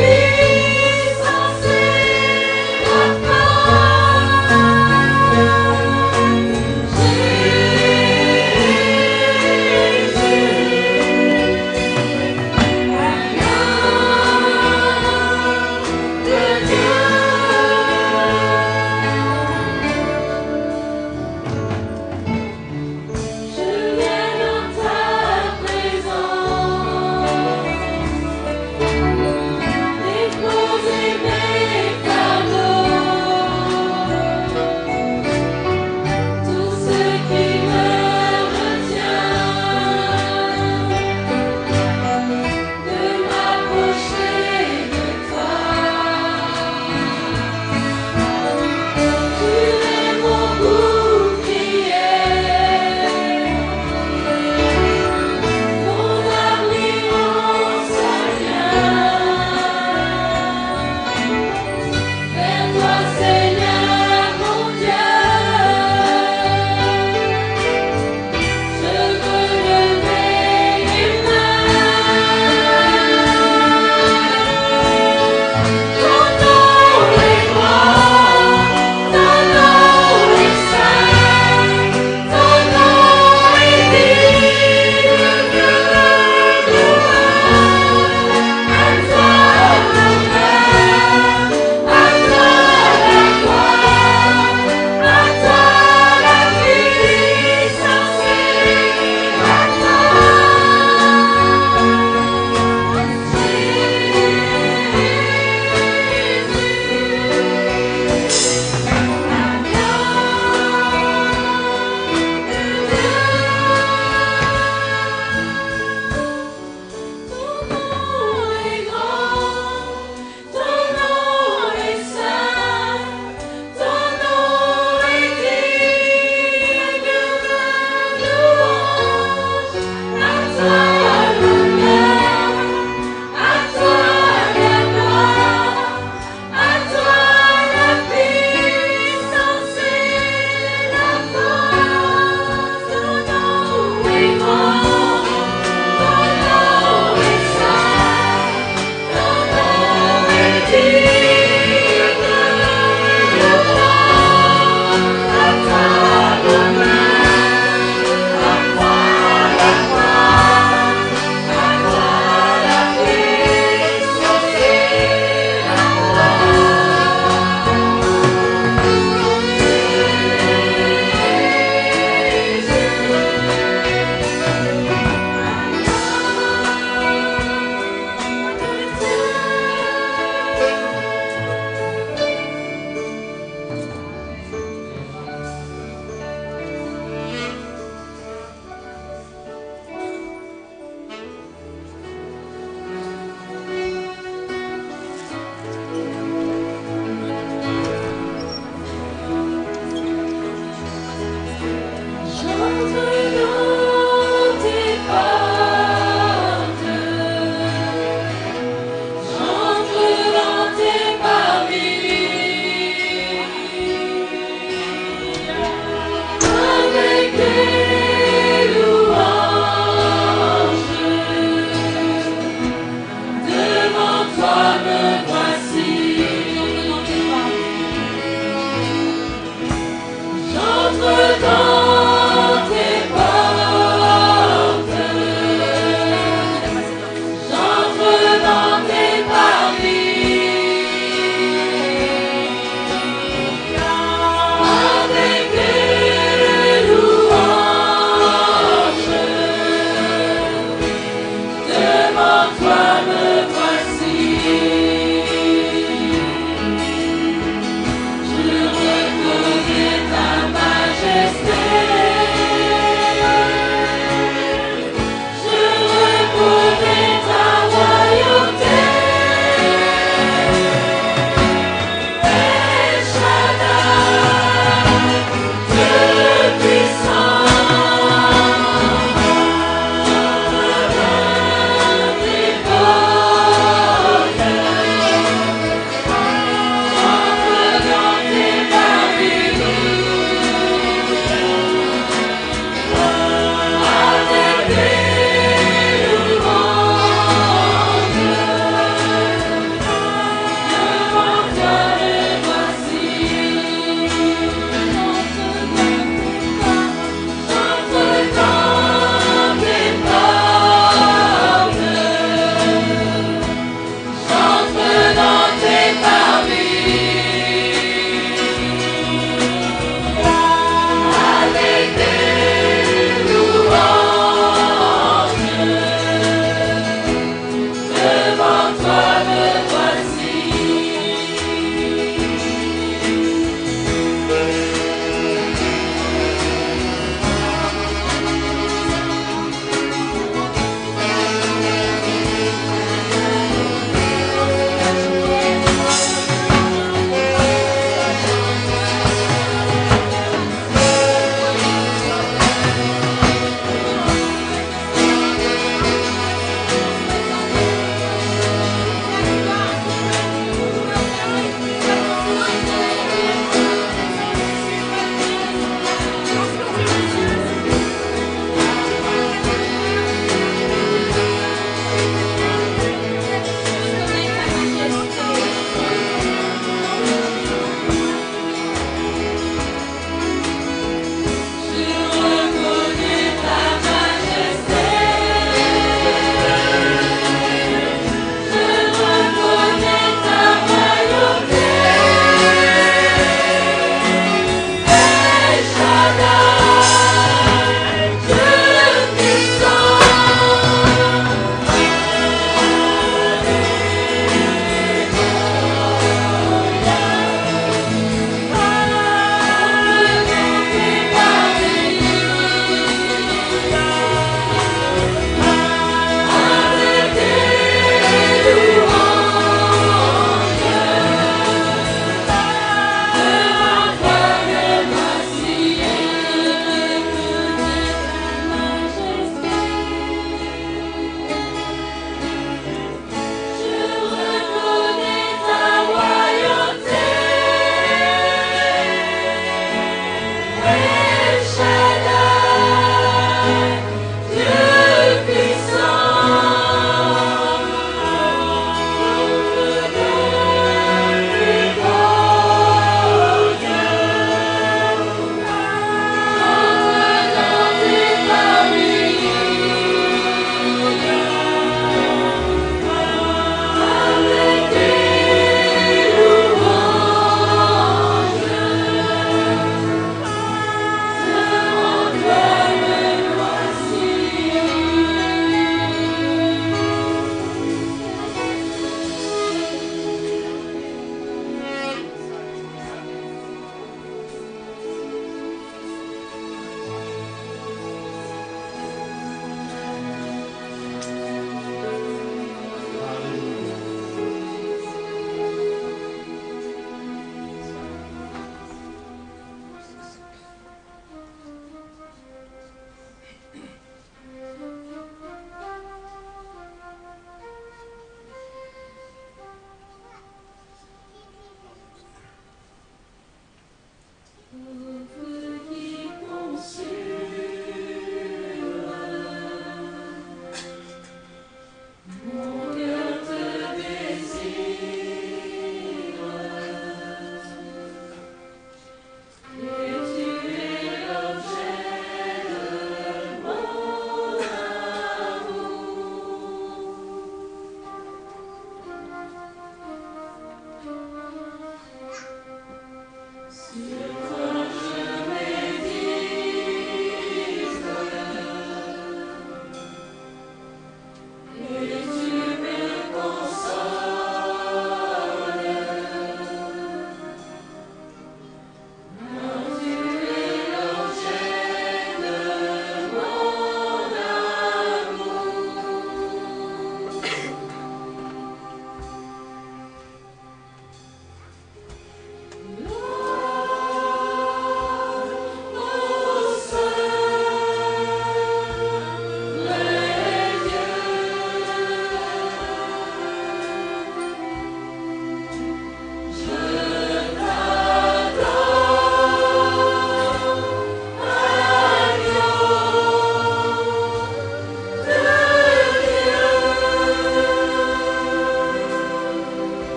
Be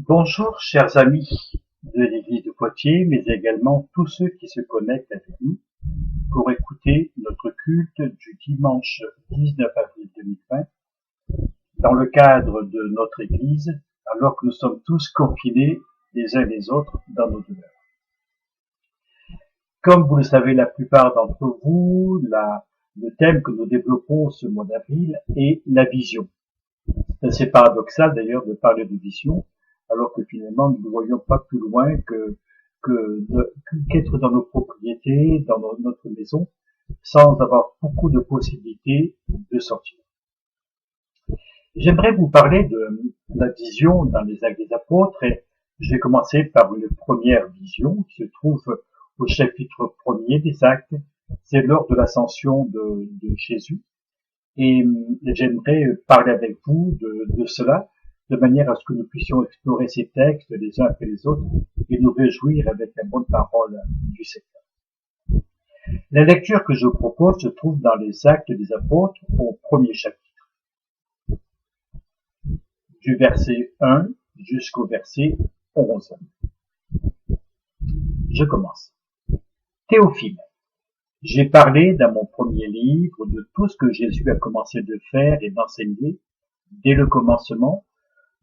Bonjour chers amis de l'église de Poitiers, mais également tous ceux qui se connectent avec nous pour écouter notre culte du dimanche 19 avril 2020 dans le cadre de notre église, alors que nous sommes tous confinés les uns les autres dans nos demeures. Comme vous le savez, la plupart d'entre vous, le thème que nous développons ce mois d'avril est la vision. C'est assez paradoxal d'ailleurs de parler de vision, alors que finalement nous ne voyons pas plus loin qu'être dans nos propriétés, dans notre maison, sans avoir beaucoup de possibilités de sortir. J'aimerais vous parler de la vision dans les Actes des Apôtres, et je vais commencer par une première vision qui se trouve au chapitre 1er des Actes. C'est lors de l'ascension de Jésus, et j'aimerais parler avec vous de cela, de manière à ce que nous puissions explorer ces textes les uns après les autres et nous réjouir avec la bonne parole du Seigneur. La lecture que je vous propose se trouve dans les Actes des Apôtres au premier chapitre, du verset 1 jusqu'au verset 11. Je commence. Théophile, j'ai parlé dans mon premier livre de tout ce que Jésus a commencé de faire et d'enseigner dès le commencement,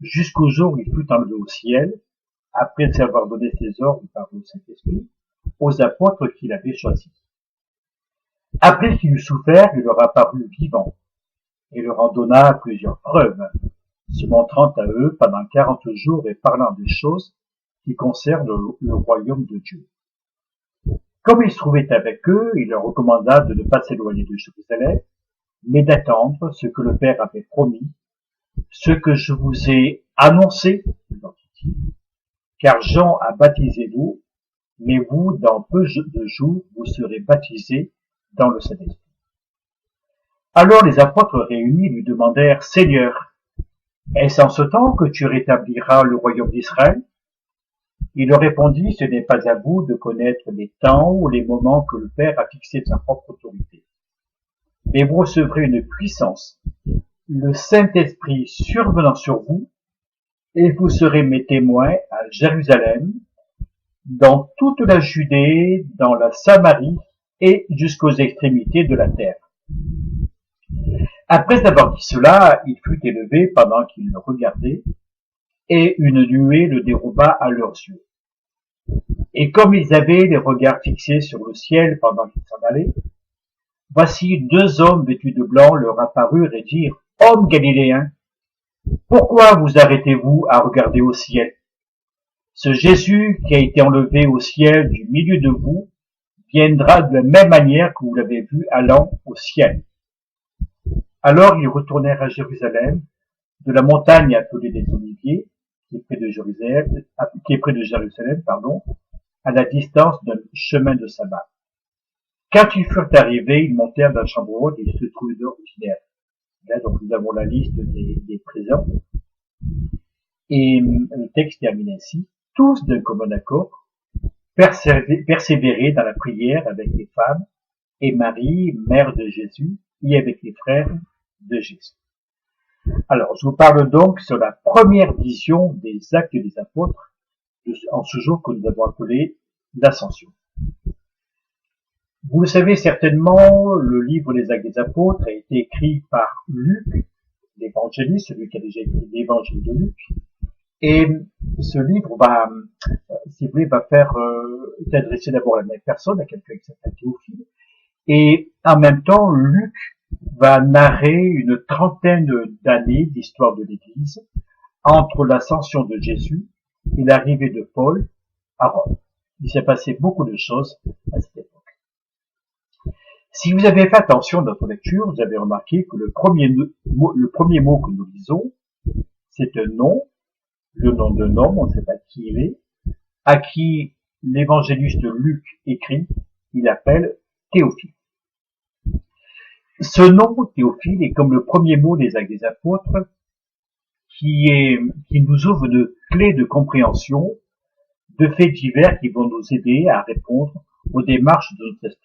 jusqu'au jour où il fut enlevé au ciel, après avoir donné ses ordres par le Saint-Esprit, aux apôtres qu'il avait choisis. Après qu'il eut souffert, il leur apparut vivant, et leur en donna plusieurs preuves, se montrant à eux pendant 40 jours et parlant des choses qui concernent le royaume de Dieu. Comme il se trouvait avec eux, il leur recommanda de ne pas s'éloigner de Jérusalem, mais d'attendre ce que le Père avait promis, ce que je vous ai annoncé, leur dit-il, car Jean a baptisé d'eau, mais vous, dans peu de jours, vous serez baptisés dans le Saint-Esprit. Alors les apôtres réunis lui demandèrent, Seigneur, est-ce en ce temps que tu rétabliras le royaume d'Israël? Il leur répondit, ce n'est pas à vous de connaître les temps ou les moments que le Père a fixés de sa propre autorité. Mais vous recevrez une puissance, le Saint-Esprit survenant sur vous, et vous serez mes témoins à Jérusalem, dans toute la Judée, dans la Samarie et jusqu'aux extrémités de la terre. Après avoir dit cela, il fut élevé pendant qu'ils le regardaient, et une nuée le déroba à leurs yeux. Et comme ils avaient les regards fixés sur le ciel pendant qu'ils s'en allaient, voici 2 hommes vêtus de blanc leur apparurent et dirent, Hommes galiléens, pourquoi vous arrêtez-vous à regarder au ciel? Ce Jésus qui a été enlevé au ciel du milieu de vous viendra de la même manière que vous l'avez vu allant au ciel. Alors ils retournèrent à Jérusalem, de la montagne appelée des Oliviers, qui est près de Jérusalem, à la distance d'un chemin de sabbat. Quand ils furent arrivés, ils montèrent dans la chambre haute et se trouvaient ordinaire. Là, donc, nous avons la liste des présents. Et le texte termine ainsi. Tous d'un commun accord, persévérer dans la prière avec les femmes et Marie, mère de Jésus, et avec les frères de Jésus. Alors, je vous parle donc sur la première vision des Actes des Apôtres en ce jour que nous avons appelé l'Ascension. Vous le savez certainement, le livre des Actes des Apôtres a été écrit par Luc, l'évangéliste, celui qui a déjà écrit l'évangile de Luc. Et ce livre va, si vous voulez, va s'adresser d'abord à la même personne, à quelqu'un qui s'appelle Théophile. Et en même temps, Luc va narrer une trentaine d'années d'histoire de l'Église entre l'ascension de Jésus et l'arrivée de Paul à Rome. Il s'est passé beaucoup de choses à cette époque. Si vous avez fait attention dans notre lecture, vous avez remarqué que le premier mot que nous lisons, c'est un nom, le nom d'un homme, on ne sait pas qui il est, à qui l'évangéliste Luc écrit, il appelle Théophile. Ce nom, Théophile, est comme le premier mot des Actes des Apôtres, qui nous ouvre de clés de compréhension, de faits divers qui vont nous aider à répondre aux démarches de notre esprit.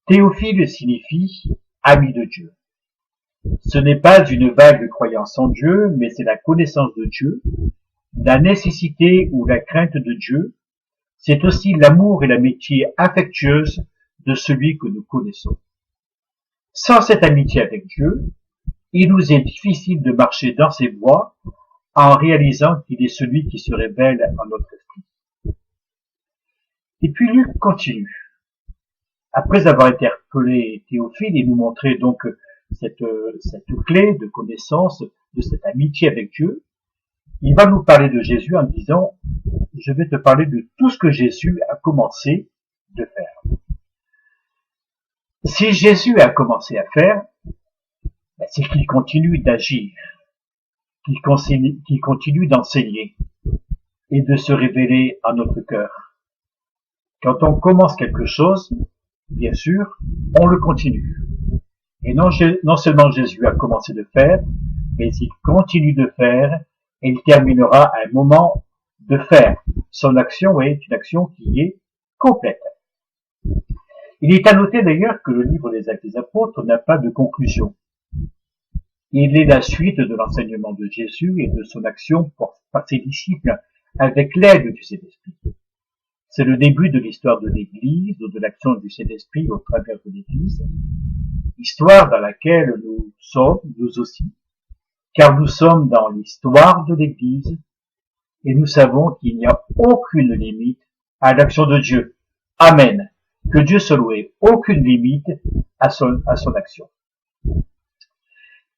Théophile signifie ami de Dieu. Ce n'est pas une vague croyance en Dieu, mais c'est la connaissance de Dieu, la nécessité ou la crainte de Dieu. C'est aussi l'amour et l'amitié affectueuse de celui que nous connaissons. Sans cette amitié avec Dieu, il nous est difficile de marcher dans ses voies en réalisant qu'il est celui qui se révèle en notre esprit. Et puis Luc continue. Après avoir interpellé Théophile et nous montrer donc cette clé de connaissance, de cette amitié avec Dieu, il va nous parler de Jésus en disant « Je vais te parler de tout ce que Jésus a commencé de faire. » Si Jésus a commencé à faire, c'est qu'il continue d'agir, qu'il continue d'enseigner et de se révéler à notre cœur. Quand on commence quelque chose, bien sûr, on le continue. Et non seulement Jésus a commencé de faire, mais il continue de faire et il terminera à un moment de faire. Son action est une action qui est complète. Il est à noter d'ailleurs que le livre des Actes des Apôtres n'a pas de conclusion. Il est la suite de l'enseignement de Jésus et de son action par ses disciples avec l'aide du Saint-Esprit. C'est le début de l'histoire de l'Église ou de l'action du Saint-Esprit au travers de l'Église, histoire dans laquelle nous sommes, nous aussi, car nous sommes dans l'histoire de l'Église et nous savons qu'il n'y a aucune limite à l'action de Dieu. Amen. Que Dieu soit loué. Aucune limite à son action.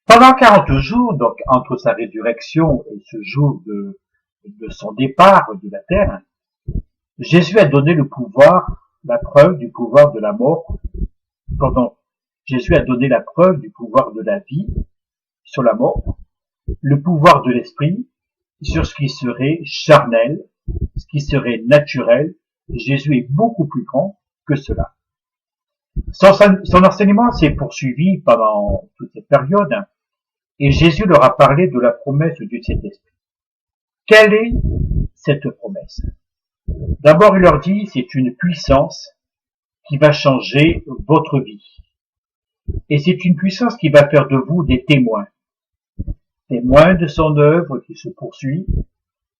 Pendant 40 jours, donc entre sa résurrection et ce jour de son départ de la terre, Jésus a donné le pouvoir, la preuve du pouvoir de la mort. Pardon, Jésus a donné la preuve du pouvoir de la vie sur la mort, le pouvoir de l'esprit sur ce qui serait charnel, ce qui serait naturel. Jésus est beaucoup plus grand que cela. Son enseignement s'est poursuivi pendant toute cette période et Jésus leur a parlé de la promesse du Saint-Esprit. Quelle est cette promesse? D'abord, il leur dit, c'est une puissance qui va changer votre vie. Et c'est une puissance qui va faire de vous des témoins. Témoins de son œuvre qui se poursuit,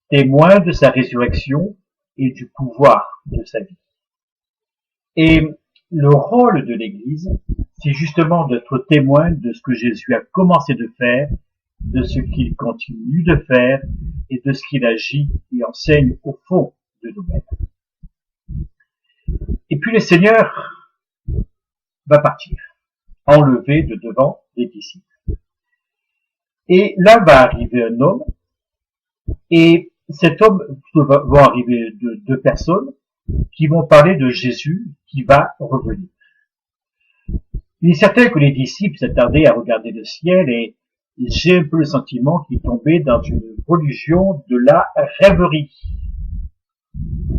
témoins de sa résurrection et du pouvoir de sa vie. Et le rôle de l'Église, c'est justement d'être témoin de ce que Jésus a commencé de faire, de ce qu'il continue de faire et de ce qu'il agit et enseigne au fond de nous-mêmes. Et puis le Seigneur va partir, enlevé de devant les disciples. Et là va arriver un homme, et cet homme vont arriver deux personnes qui vont parler de Jésus qui va revenir. Il est certain que les disciples s'attardaient à regarder le ciel et j'ai un peu le sentiment qu'ils tombaient dans une religion de la rêverie.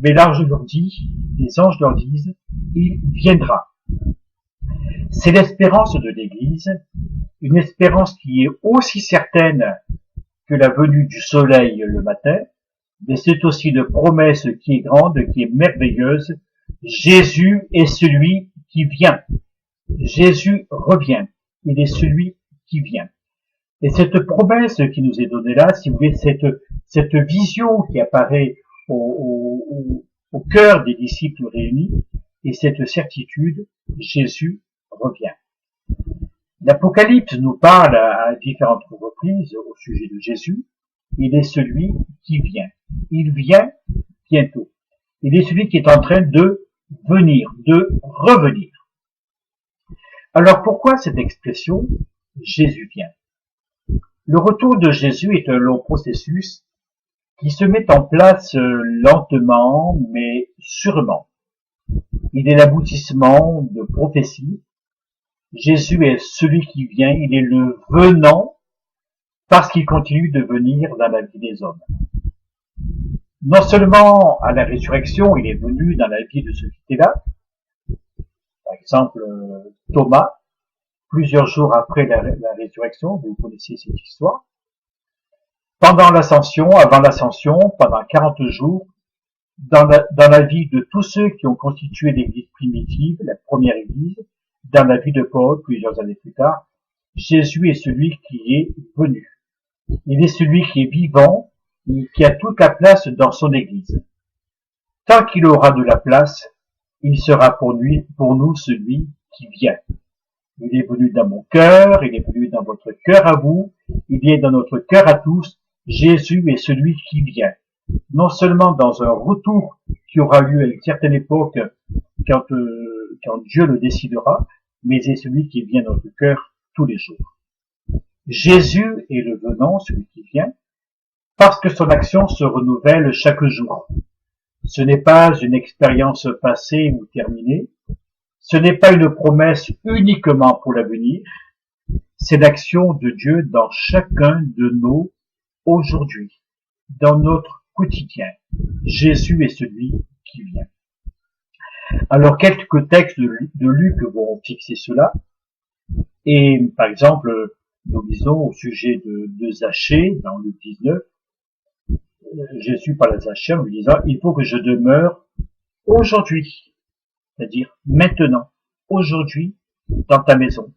Mais l'ange leur dit, les anges leur disent, il viendra. C'est l'espérance de l'Église, une espérance qui est aussi certaine que la venue du soleil le matin, mais c'est aussi une promesse qui est grande, qui est merveilleuse. Jésus est celui qui vient. Jésus revient. Il est celui qui vient. Et cette promesse qui nous est donnée là, si vous voulez, cette vision qui apparaît au cœur des disciples réunis, et cette certitude, Jésus revient. L'Apocalypse nous parle à différentes reprises au sujet de Jésus. Il est celui qui vient. Il vient bientôt. Il est celui qui est en train de venir, de revenir. Alors pourquoi cette expression « Jésus vient » ? Le retour de Jésus est un long processus qui se met en place lentement mais sûrement. Il est l'aboutissement de prophéties. Jésus est celui qui vient, il est le venant parce qu'il continue de venir dans la vie des hommes. Non seulement à la résurrection, il est venu dans la vie de ceux qui étaient là, par exemple Thomas, plusieurs jours après la résurrection, vous connaissez cette histoire. Pendant l'ascension, avant l'ascension, pendant 40 jours, dans la vie de tous ceux qui ont constitué l'église primitive, la première église, dans la vie de Paul, plusieurs années plus tard, Jésus est celui qui est venu. Il est celui qui est vivant, qui a toute la place dans son église. Tant qu'il aura de la place, il sera pour nous celui qui vient. Il est venu dans mon cœur, il est venu dans votre cœur à vous, il est dans notre cœur à tous. Jésus est celui qui vient. Non seulement dans un retour qui aura lieu à une certaine époque quand Dieu le décidera, mais est celui qui vient dans notre cœur tous les jours. Jésus est le venant, celui qui vient, parce que son action se renouvelle chaque jour. Ce n'est pas une expérience passée ou terminée, ce n'est pas une promesse uniquement pour l'avenir, c'est l'action de Dieu dans chacun de nos aujourd'hui, dans notre quotidien. Jésus est celui qui vient. Alors quelques textes de Luc vont fixer cela, et par exemple, nous lisons au sujet de Zachée, dans Luc 19, Jésus parle à Zachée en lui disant « Il faut que je demeure aujourd'hui », c'est-à-dire maintenant, aujourd'hui, dans ta maison.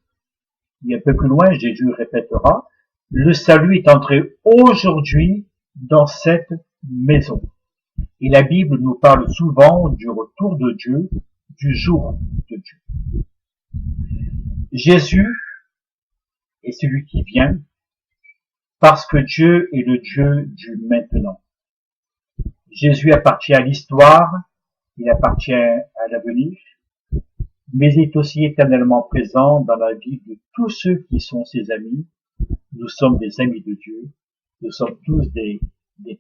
Et un peu plus loin, Jésus répétera « Le salut est entré aujourd'hui dans cette maison ». Et la Bible nous parle souvent du retour de Dieu, du jour de Dieu. Jésus est celui qui vient parce que Dieu est le Dieu du maintenant. Jésus appartient à l'histoire, il appartient à l'avenir, mais il est aussi éternellement présent dans la vie de tous ceux qui sont ses amis. Nous sommes des amis de Dieu, nous sommes tous des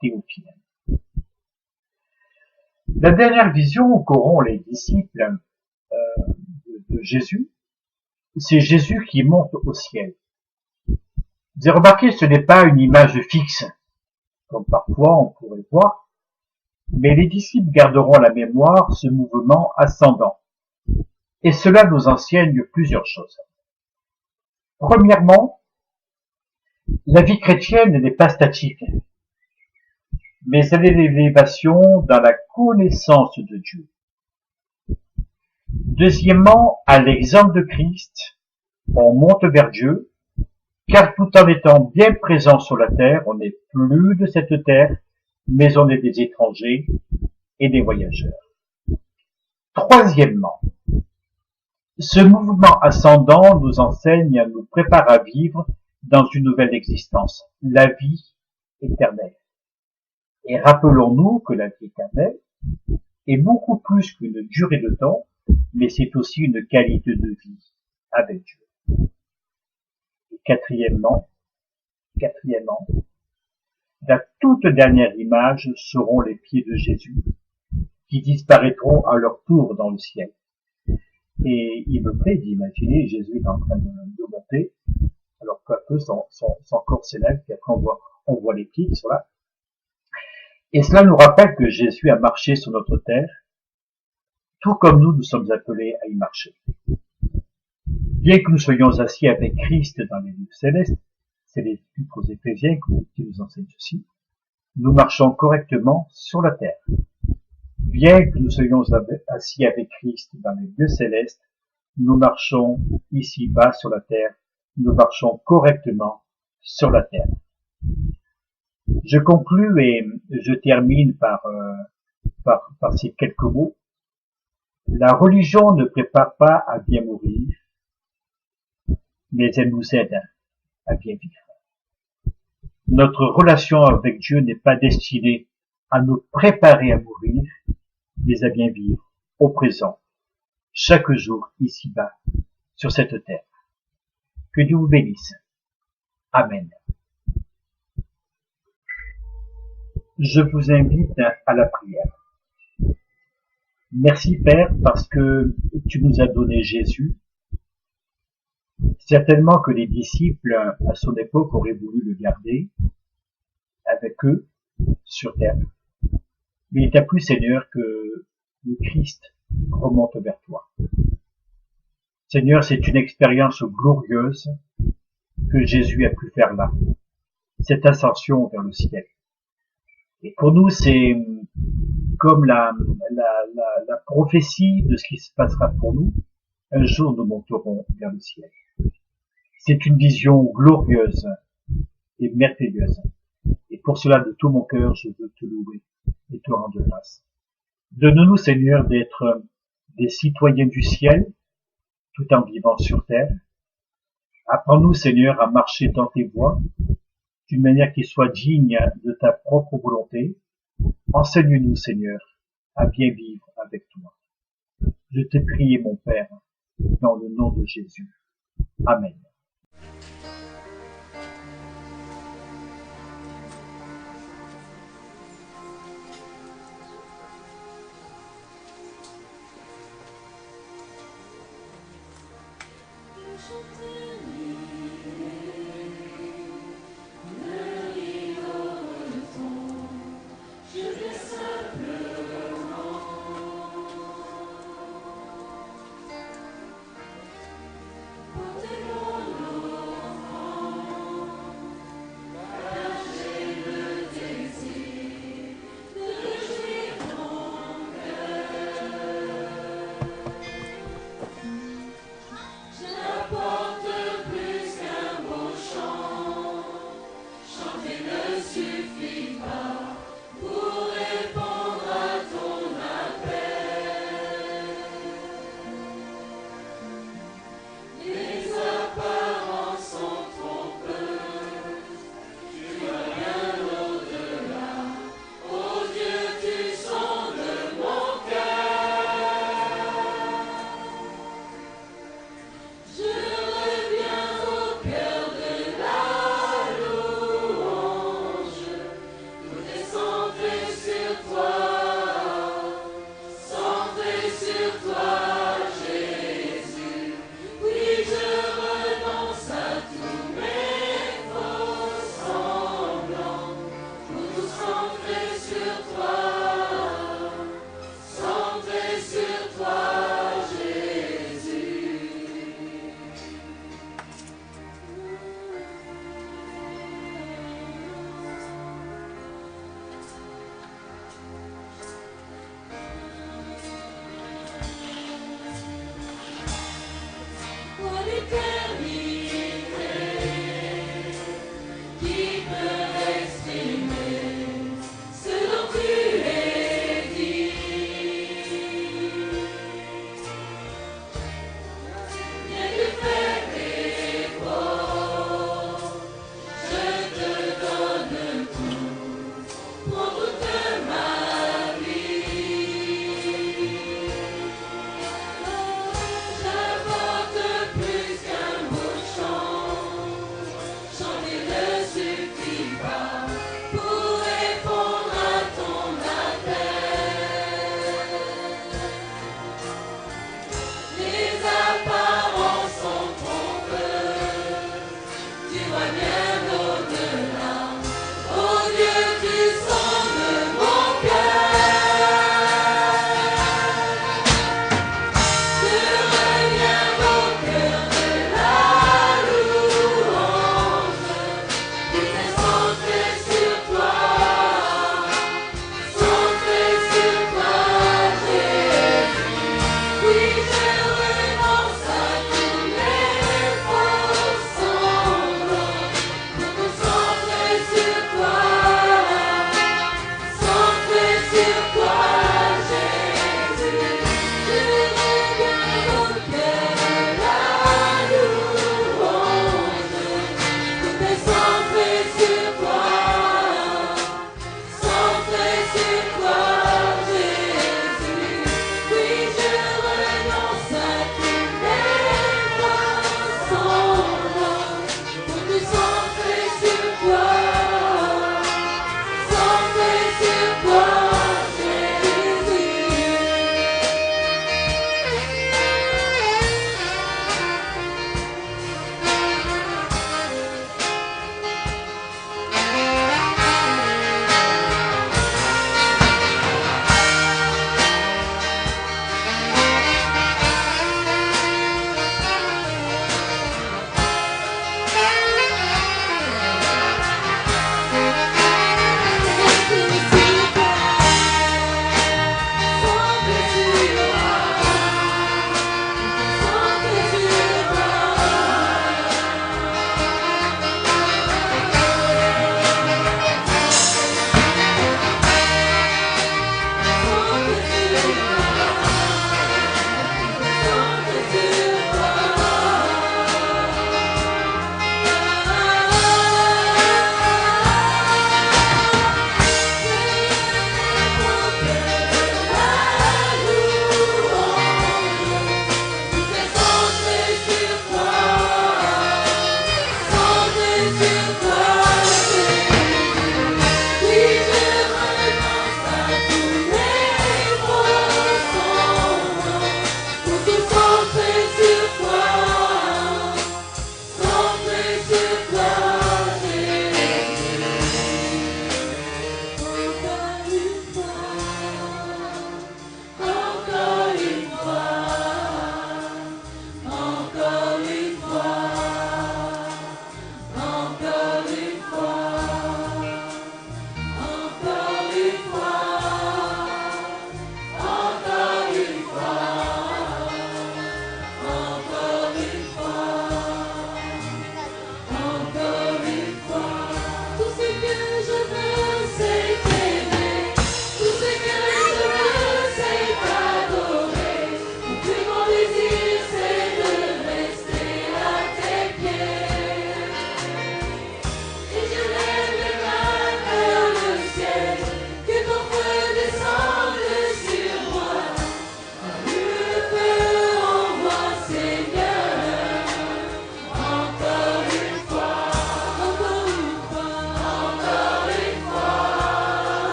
théophiles. La dernière vision qu'auront les disciples de Jésus, c'est Jésus qui monte au ciel. Vous avez remarqué, ce n'est pas une image fixe, comme parfois on pourrait voir, mais les disciples garderont à la mémoire ce mouvement ascendant. Et cela nous enseigne plusieurs choses. Premièrement, la vie chrétienne n'est pas statique, mais elle est l'élévation dans la connaissance de Dieu. Deuxièmement, à l'exemple de Christ, on monte vers Dieu, car tout en étant bien présent sur la terre, on n'est plus de cette terre, mais on est des étrangers et des voyageurs. Troisièmement, ce mouvement ascendant nous enseigne, nous prépare à vivre dans une nouvelle existence, la vie éternelle. Et rappelons-nous que la vie éternelle est beaucoup plus qu'une durée de temps, mais c'est aussi une qualité de vie avec Dieu. Et quatrièmement, la toute dernière image seront les pieds de Jésus, qui disparaîtront à leur tour dans le ciel. Et il me plaît d'imaginer Jésus est en train de monter, alors peu à peu son corps s'élève, puis après on voit les pieds qui sont là. Et cela nous rappelle que Jésus a marché sur notre terre, tout comme nous sommes appelés à y marcher. Bien que nous soyons assis avec Christ dans les lieux célestes, c'est l'Épître aux Éphésiens qui nous enseigne ceci, nous marchons correctement sur la terre. Bien que nous soyons assis avec Christ dans les lieux célestes, nous marchons ici-bas sur la terre, nous marchons correctement sur la terre. Je conclus et je termine par ces quelques mots. La religion ne prépare pas à bien mourir, mais elle nous aide à bien vivre. Notre relation avec Dieu n'est pas destinée à nous préparer à mourir, mais à bien vivre au présent, chaque jour ici-bas sur cette terre. Que Dieu vous bénisse. Amen. Je vous invite à la prière. Merci Père parce que tu nous as donné Jésus. Certainement que les disciples à son époque auraient voulu le garder avec eux sur terre. Mais il t'a plu Seigneur que le Christ remonte vers toi. Seigneur, c'est une expérience glorieuse que Jésus a pu faire là. Cette ascension vers le ciel. Et pour nous, c'est comme la prophétie de ce qui se passera pour nous. Un jour, nous monterons vers le ciel. C'est une vision glorieuse et merveilleuse. Et pour cela, de tout mon cœur, je veux te louer et te rendre grâce. Donne-nous, Seigneur, d'être des citoyens du ciel, tout en vivant sur terre. Apprends-nous, Seigneur, à marcher dans tes voies, d'une manière qui soit digne de ta propre volonté. Enseigne-nous, Seigneur, à bien vivre avec toi. Je te prie, mon Père, dans le nom de Jésus. Amen. Porte-moi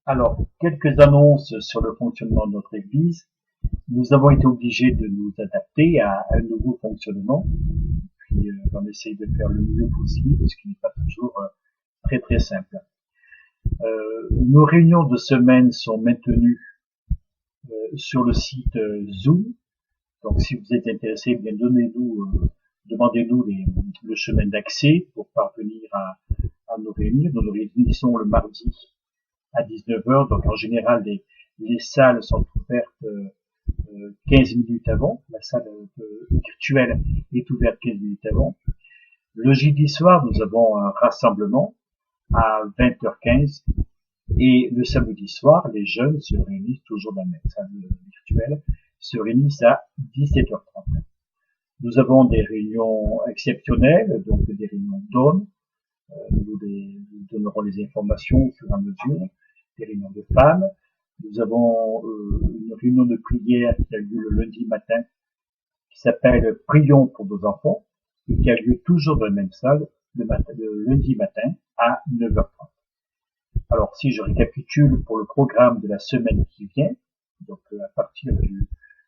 Alors, quelques annonces sur le fonctionnement de notre Église. Nous avons été obligés de nous adapter à un nouveau fonctionnement, puis on essaye de faire le mieux possible, ce qui n'est pas toujours très très simple. Nos réunions de semaine sont maintenues sur le site Zoom. Donc, si vous êtes intéressé, bien demandez-nous le chemin d'accès pour parvenir à nous réunir. Nous nous réunissons le mardi à 19h. Donc, en général, les salles sont ouvertes 15 minutes avant. La salle virtuelle est ouverte 15 minutes avant. Le jeudi soir, nous avons un rassemblement à 20h15. Et le samedi soir, les jeunes se réunissent toujours dans la même salle virtuelle, se réunissent à 17h30. Nous avons des réunions exceptionnelles, donc des réunions d'hommes. Nous donnerons les informations au fur et à mesure, des réunions de femmes. Nous avons une réunion de prière qui a lieu le lundi matin, qui s'appelle Prions pour nos enfants, et qui a lieu toujours dans la même salle le lundi matin à 9h30. Alors, si je récapitule pour le programme de la semaine qui vient, donc à partir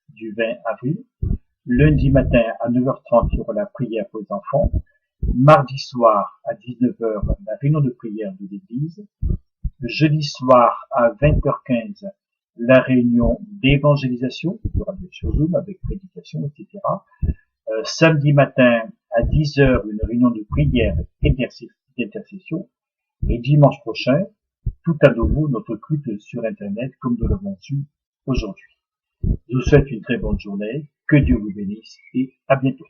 du 20 avril, lundi matin à 9h30, il y aura la prière pour les enfants. Mardi soir à 19h, la réunion de prière de l'église. Jeudi soir à 20h15, la réunion d'évangélisation, il y aura bien sûr Zoom avec prédication, etc. Samedi matin à 10h, une réunion de prière et d'intercession. Et dimanche prochain, tout à nouveau notre culte sur Internet comme nous l'avons su aujourd'hui. Je vous souhaite une très bonne journée, que Dieu vous bénisse et à bientôt.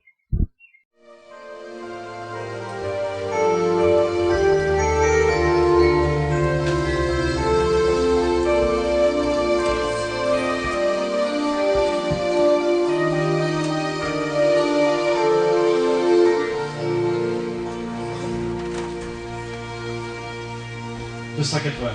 Ne t'arrête pas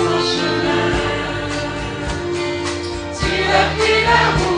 en chemin, tu as pris la route.